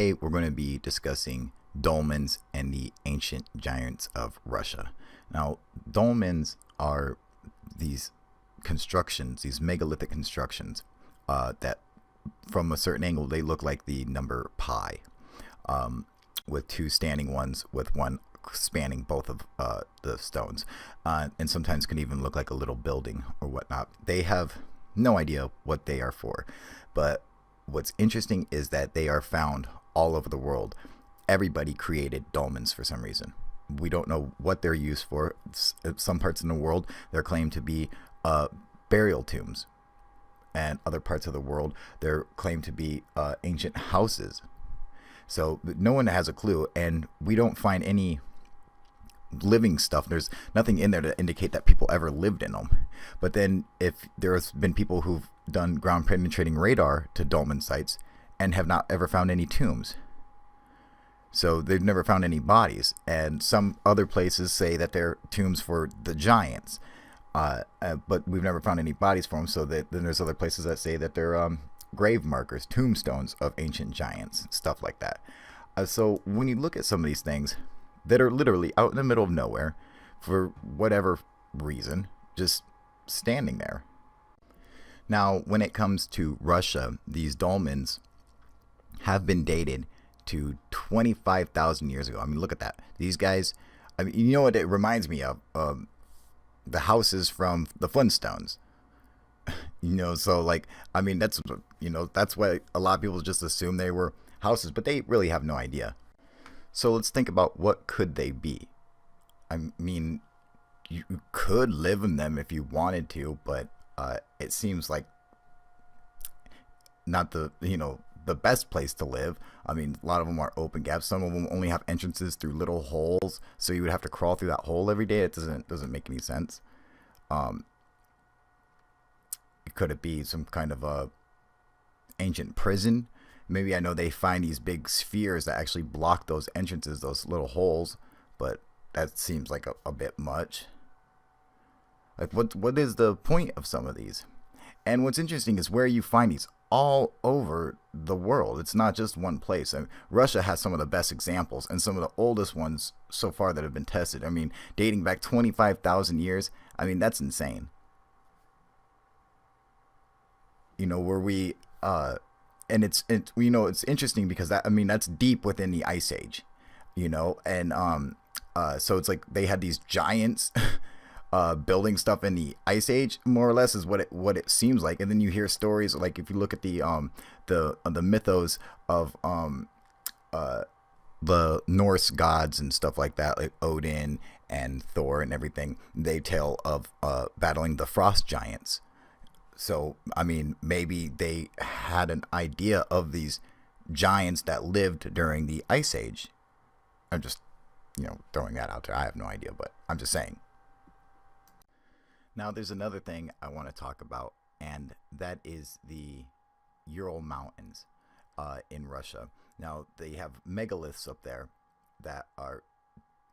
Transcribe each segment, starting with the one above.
Today we're going to be discussing dolmens and the ancient giants of Russia. Now, dolmens are these constructions, these megalithic constructions that from a certain angle they look like the number pi, with two standing ones with one spanning both of the stones, and sometimes can even look like a little building or whatnot. They have no idea what they are for, but what's interesting is that they are found all over the world. Everybody created dolmens for some reason. We don't know what they're used for. Some parts in the world they're claimed to be burial tombs, and other parts of the world they're claimed to be ancient houses. So no one has a clue, and we don't find any living stuff. There's nothing in there to indicate that people ever lived in them. But then if there's been people who've done ground penetrating radar to dolmen sites and have not ever found any tombs, so they've never found any bodies. And some other places say that they're tombs for the giants, but we've never found any bodies for them. So then there's other places that say that they're grave markers, tombstones of ancient giants, stuff like that. So when you look at some of these things that are literally out in the middle of nowhere for whatever reason, just standing there. Now, when it comes to Russia, these dolmens have been dated to 25,000 years ago. I mean, look at that. These guys, I mean, you know what it reminds me of? The houses from the Flintstones. So like, I mean, that's why a lot of people just assume they were houses, but they really have no idea. So let's think about what could they be. I mean, you could live in them if you wanted to, but it seems like not the best place to live. I mean, a lot of them are open gaps. Some of them only have entrances through little holes, so you would have to crawl through that hole every day. It doesn't make any sense. Could it be some kind of a ancient prison? Maybe. I know they find these big spheres that actually block those entrances, those little holes, but that seems like a bit much. Like, what is the point of some of these? And what's interesting is where you find these all over the world. It's not just one place. I mean, Russia has some of the best examples and some of the oldest ones so far that have been tested. I mean, dating back 25,000 years. I mean, that's insane. Where we and it's interesting because that's deep within the ice age, and so it's like they had these giants building stuff in the ice age, more or less, is what it seems like. And then you hear stories like, if you look at the mythos of the Norse gods and stuff like that, like Odin and Thor and everything, they tell of battling the frost giants. So, I mean, maybe they had an idea of these giants that lived during the Ice Age. I'm just, throwing that out there. I have no idea, but I'm just saying. Now, there's another thing I want to talk about, and that is the Ural Mountains in Russia. Now, they have megaliths up there that are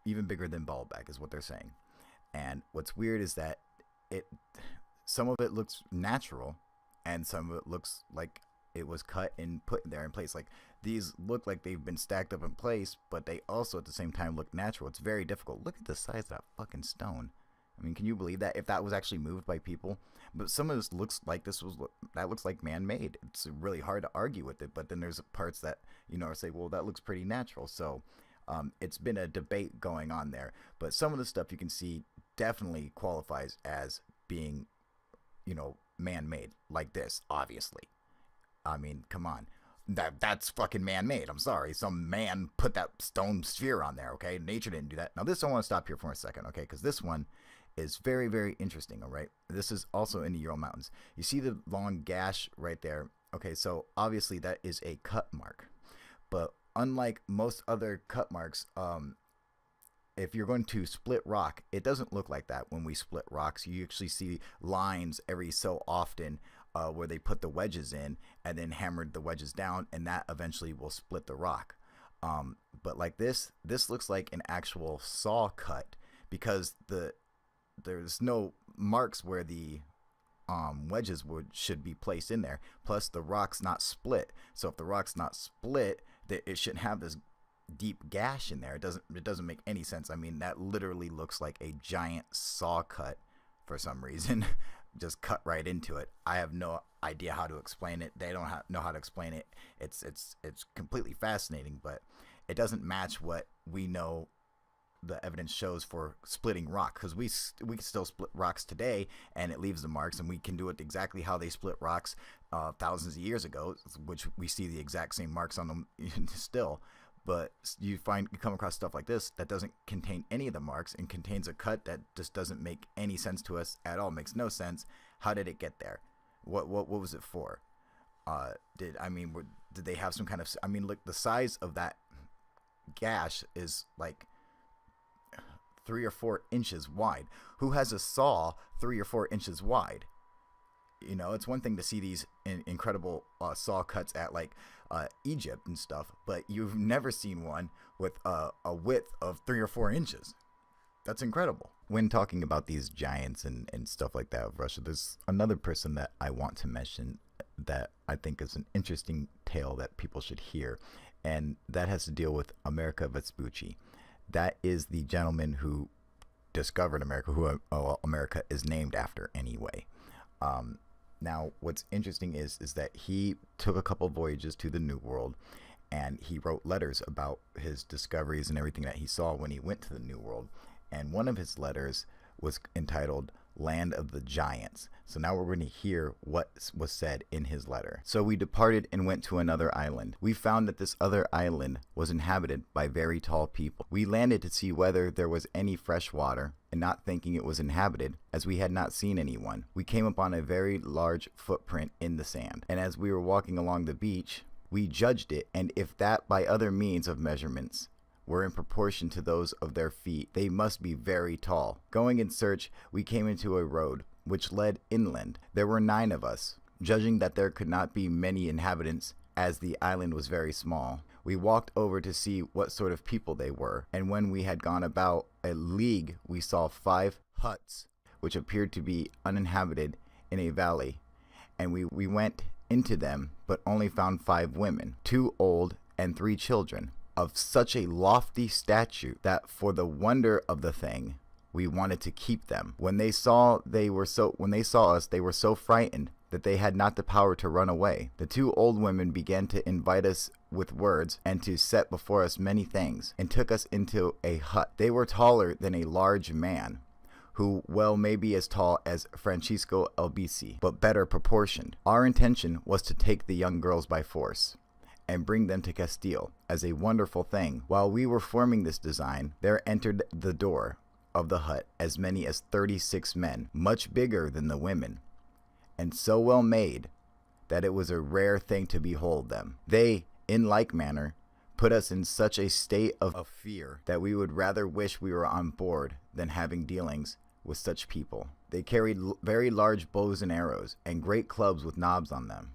even bigger than Baalbek, is what they're saying. And what's weird is that some of it looks natural, and some of it looks like it was cut and put there in place. Like, these look like they've been stacked up in place, but they also at the same time look natural. It's very difficult. Look at the size of that fucking stone. I mean, can you believe that? If that was actually moved by people? But some of this looks like that looks like man-made. It's really hard to argue with it. But then there's parts that say, well, that looks pretty natural. So it's been a debate going on there. But some of the stuff you can see definitely qualifies as being man-made, like this, obviously. I mean, come on. That's fucking man-made. I'm sorry. Some man put that stone sphere on there, okay? Nature didn't do that. Now, this I want to stop here for a second, okay? Because this one is very, very interesting, all right? This is also in the Ural Mountains. You see the long gash right there? Okay, so obviously that is a cut mark. But unlike most other cut marks, if you're going to split rock, it doesn't look like that when we split rocks. You actually see lines every so often where they put the wedges in and then hammered the wedges down, and that eventually will split the rock. But like this looks like an actual saw cut, because there's no marks where the wedges should be placed in there. Plus, the rock's not split. So if the rock's not split, it shouldn't have this deep gash in there. It doesn't make any sense. I mean, that literally looks like a giant saw cut for some reason, just cut right into it. I have no idea how to explain it. They don't know how to explain it. It's completely fascinating, but it doesn't match what we know the evidence shows for splitting rock, because we can still split rocks today and it leaves the marks, and we can do it exactly how they split rocks thousands of years ago, which we see the exact same marks on them still. But you come across stuff like this that doesn't contain any of the marks and contains a cut that just doesn't make any sense to us at all. Makes no sense. How did it get there? What was it for? Did they have some kind of? I mean, look, the size of that gash is like 3 or 4 inches wide. Who has a saw 3 or 4 inches wide? You know, it's one thing to see these incredible saw cuts at like Egypt and stuff, but you've never seen one with a width of 3 or 4 inches. That's incredible. When talking about these giants and stuff like that of Russia, there's another person that I want to mention that I think is an interesting tale that people should hear, and that has to deal with America Vespucci. That is the gentleman who discovered America, who America is named after anyway. Now, what's interesting is that he took a couple voyages to the New World, and he wrote letters about his discoveries and everything that he saw when he went to the New World. And one of his letters was entitled Land of the Giants. So now we're going to hear what was said in his letter. So we departed and went to another island. We found that this other island was inhabited by very tall people. We landed to see whether there was any fresh water, and not thinking it was inhabited, as we had not seen anyone, we came upon a very large footprint in the sand. And as we were walking along the beach, we judged it, and if that by other means of measurements were in proportion to those of their feet, they must be very tall. Going in search, we came into a road which led inland. There were 9 of us. Judging that there could not be many inhabitants, as the island was very small, we walked over to see what sort of people they were, and when we had gone about a league, we saw 5 huts, which appeared to be uninhabited in a valley, and we went into them, but only found 5 women, 2 old and 3 children, of such a lofty stature that for the wonder of the thing, we wanted to keep them. When they saw us, they were so frightened that they had not the power to run away. The 2 old women began to invite us with words, and to set before us many things, and took us into a hut. They were taller than a large man, who well may be as tall as Francisco Albisi, but better proportioned. Our intention was to take the young girls by force, and bring them to Castile as a wonderful thing. While we were forming this design, there entered the door of the hut as many as 36 men, much bigger than the women, and so well made that it was a rare thing to behold them. They, in like manner, put us in such a state of fear that we would rather wish we were on board than having dealings with such people. They carried very large bows and arrows, and great clubs with knobs on them.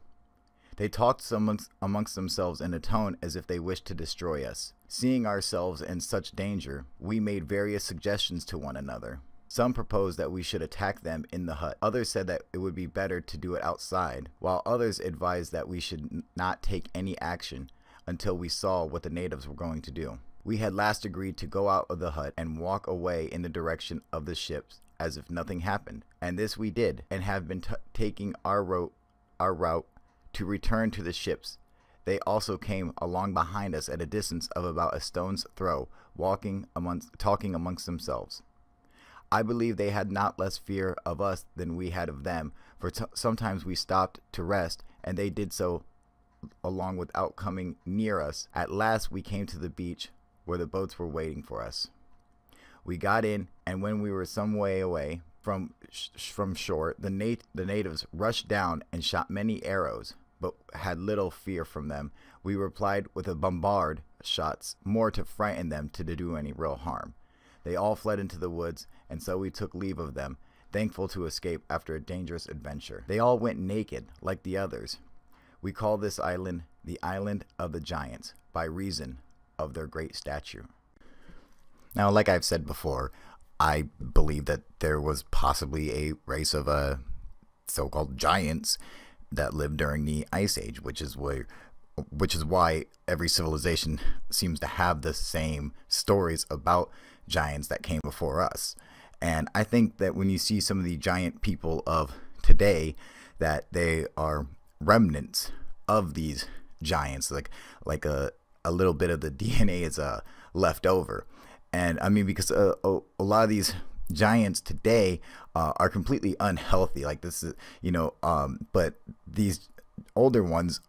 They talked amongst themselves in a tone as if they wished to destroy us. Seeing ourselves in such danger, we made various suggestions to one another. Some proposed that we should attack them in the hut. Others said that it would be better to do it outside, while others advised that we should not take any action until we saw what the natives were going to do. We had last agreed to go out of the hut and walk away in the direction of the ships as if nothing happened, and this we did, and have been taking our route to return to the ships. They also came along behind us at a distance of about a stone's throw, talking amongst themselves. I believe they had not less fear of us than we had of them, for sometimes we stopped to rest, and they did so along without coming near us. At last we came to the beach, where the boats were waiting for us. We got in, and when we were some way away from shore, the natives rushed down and shot many arrows, but had little fear from them. We replied with a bombard shots, more to frighten them to do any real harm. They all fled into the woods, and so we took leave of them, thankful to escape after a dangerous adventure. They all went naked, like the others. We call this island the Island of the Giants, by reason of their great stature. Now, like I've said before, I believe that there was possibly a race of so-called giants that lived during the Ice Age, which is where which is why every civilization seems to have the same stories about giants that came before us. And I think that when you see some of the giant people of today, that they are remnants of these giants, like a little bit of the DNA is left over. And I mean, because a lot of these giants today are completely unhealthy. Like this is, but these older ones,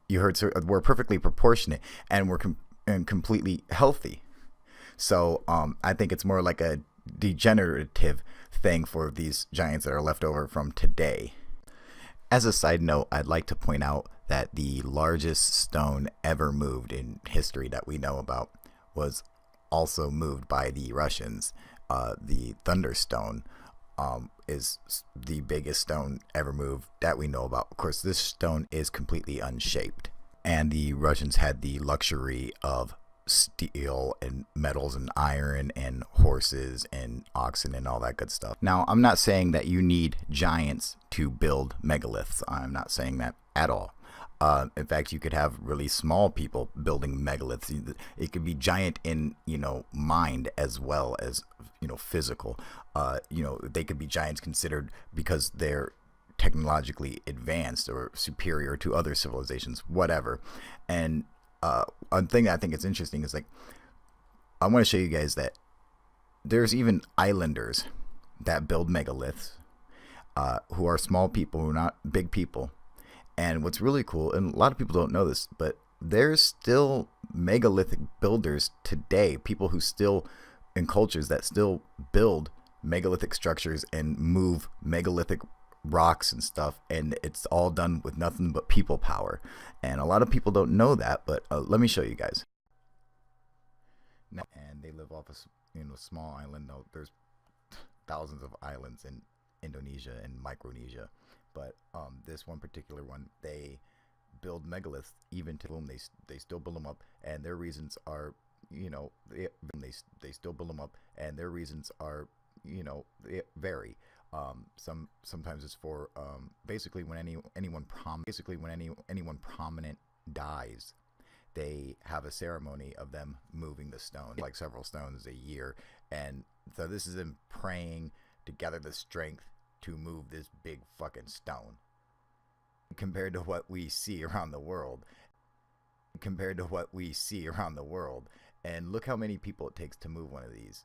you heard, were perfectly proportionate and were and completely healthy. So I think it's more like a degenerative thing for these giants that are left over from today. As a side note, I'd like to point out that the largest stone ever moved in history that we know about was also moved by the Russians. The Thunderstone is the biggest stone ever moved that we know about. Of course, this stone is completely unshaped, and the Russians had the luxury of steel and metals and iron and horses and oxen and all that good stuff. Now, I'm not saying that you need giants to build megaliths. I'm not saying that at all. In fact, you could have really small people building megaliths. It could be giant in, mind as well as, physical. They could be giants considered because they're technologically advanced or superior to other civilizations, whatever. And one thing that I think is interesting is, like, I want to show you guys that there's even islanders that build megaliths, who are small people, who are not big people. And what's really cool, and a lot of people don't know this, but there's still megalithic builders today, people who still, in cultures that still build megalithic structures and move megalithic rocks and stuff, and it's all done with nothing but people power. And a lot of people don't know that, but let me show you guys. And they live off a small island. No, there's thousands of islands in Indonesia and Micronesia, but this one particular one, they build megaliths even to whom they still build them up, and their reasons are, they still build them up, and their reasons are, they vary. Sometimes it's for basically when anyone prominent dies, they have a ceremony of them moving the stone, like several stones a year, and so this is them praying to gather the strength to move this big fucking stone. Compared to what we see around the world, and look how many people it takes to move one of these.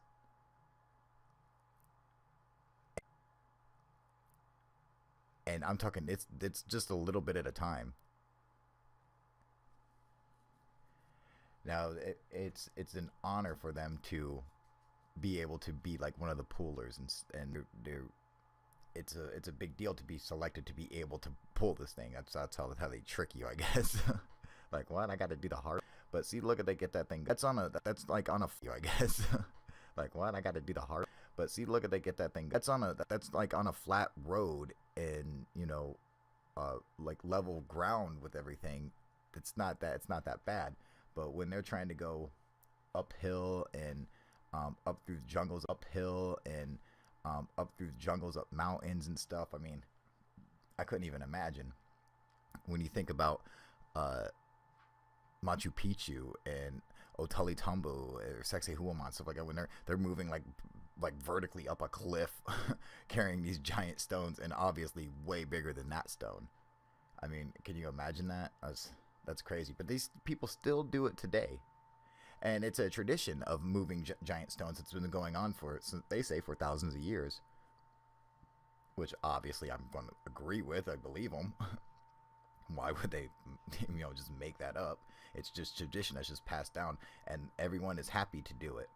And I'm talking, it's just a little bit at a time. Now it's an honor for them to be able to be like one of the poolers, and it's a big deal to be selected to be able to pull this thing. That's how they trick you, I guess. Like, what? I got to do the hard. But see, look at, they get that thing. That's like on a I guess. Like, what? I got to do the hard. But see, look at, they get that thing. That's like on a flat road, and like level ground with everything. It's not that bad. But when they're trying to go uphill and up through jungles, up mountains and stuff, I mean, I couldn't even imagine. When you think about Machu Picchu and Ollantaytambo or Sacsayhuaman, stuff like that, when they're moving like vertically up a cliff, carrying these giant stones, and obviously way bigger than that stone. I mean, can you imagine that? That's crazy. But these people still do it today, and it's a tradition of moving giant stones that's been going on for, they say, for thousands of years. Which obviously I'm going to agree with. I believe them. Why would they, just make that up? It's just tradition that's just passed down, and everyone is happy to do it.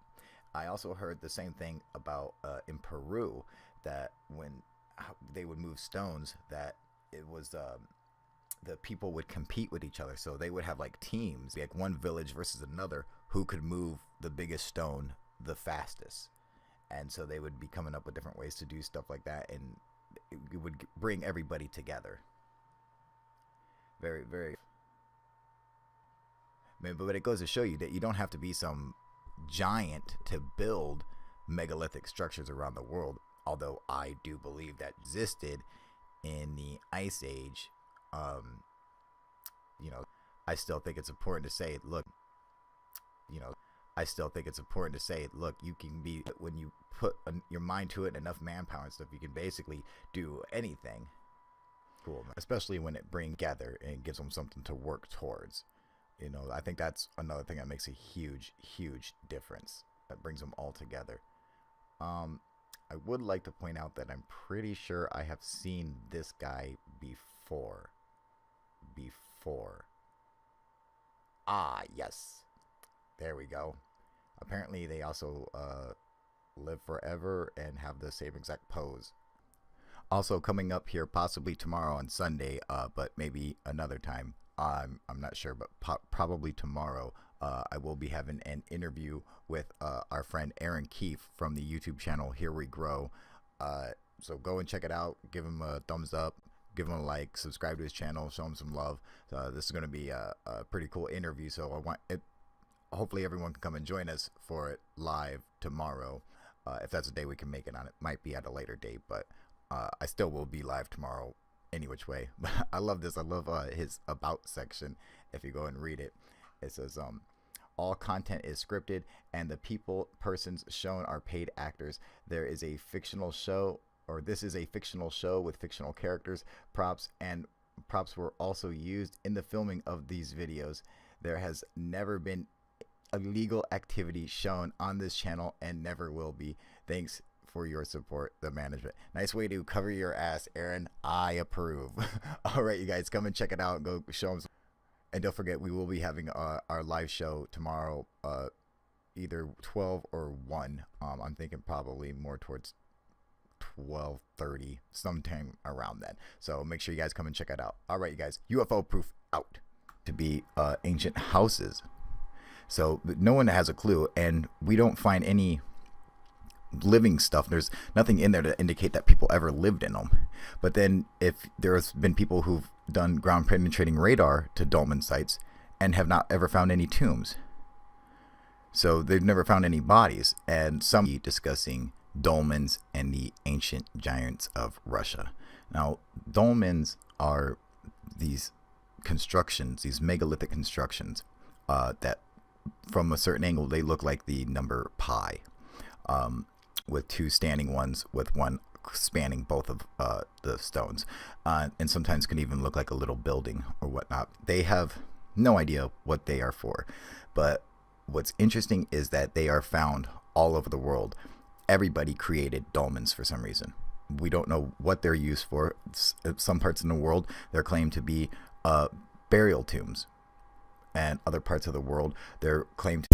I also heard the same thing about in Peru, that when they would move stones, that it was the people would compete with each other. So they would have like teams, like one village versus another, who could move the biggest stone the fastest. And so they would be coming up with different ways to do stuff like that, and it would bring everybody together. Very, very. But it goes to show you that you don't have to be some giant to build megalithic structures around the world. Although I do believe that existed in the Ice Age, I still think it's important to say, look, you know, I still think it's important to say, look, you can be, when you put your mind to it and enough manpower and stuff, you can basically do anything. Cool, especially when it brings together and gives them something to work towards. I think that's another thing that makes a huge difference, that brings them all together. I would like to point out that I'm pretty sure I have seen this guy before. Ah, yes, there we go. Apparently they also live forever and have the same exact pose. Also coming up here, possibly tomorrow on Sunday, but maybe another time, I'm not sure, but probably tomorrow, I will be having an interview with our friend Aaron Keefe from the YouTube channel Here We Grow. So go and check it out, give him a thumbs up, give him a like, subscribe to his channel, show him some love. This is going to be a pretty cool interview, so I want it. Hopefully everyone can come and join us for it live tomorrow. If that's a day we can make it on, it might be at a later date, but I still will be live tomorrow any which way. I love this. I love his about section. If you go and read it, it says all content is scripted and the persons shown are paid actors. There is a fictional show, or this is a fictional show with fictional characters. Props were also used in the filming of these videos. There has never been illegal activity shown on this channel and never will be. Thanks for your support, the management. Nice way to cover your ass, Aaron. I approve. All right, you guys, come and check it out and go show them. And don't forget, we will be having our live show tomorrow, either 12 or 1. I'm thinking probably more towards 12:30, sometime around then. So make sure you guys come and check it out. All right, you guys, UFO proof out. To be ancient houses. So no one has a clue, and we don't find any living stuff. There's nothing in there to indicate that people ever lived in them. But then if there's been people who've done ground penetrating radar to dolmen sites and have not ever found any tombs, so they've never found any bodies. And some discussing dolmens and the ancient giants of Russia. Now, dolmens are these constructions, these megalithic constructions that from a certain angle they look like the number pi, with 2 standing ones with 1 spanning both of the stones, and sometimes can even look like a little building or whatnot. They have no idea what they are for, but what's interesting is that they are found all over the world. Everybody created dolmens for some reason. We don't know what they're used for. Some parts in the world they're claimed to be burial tombs, and other parts of the world they're claimed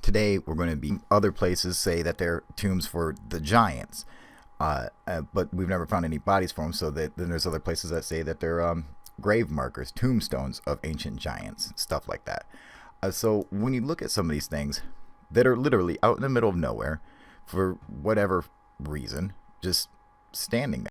Today we're going to be other places say that they're tombs for the giants, but we've never found any bodies for them. So then there's other places that say that they're grave markers, tombstones of ancient giants, stuff like that. So when you look at some of these things that are literally out in the middle of nowhere for whatever reason, just standing there.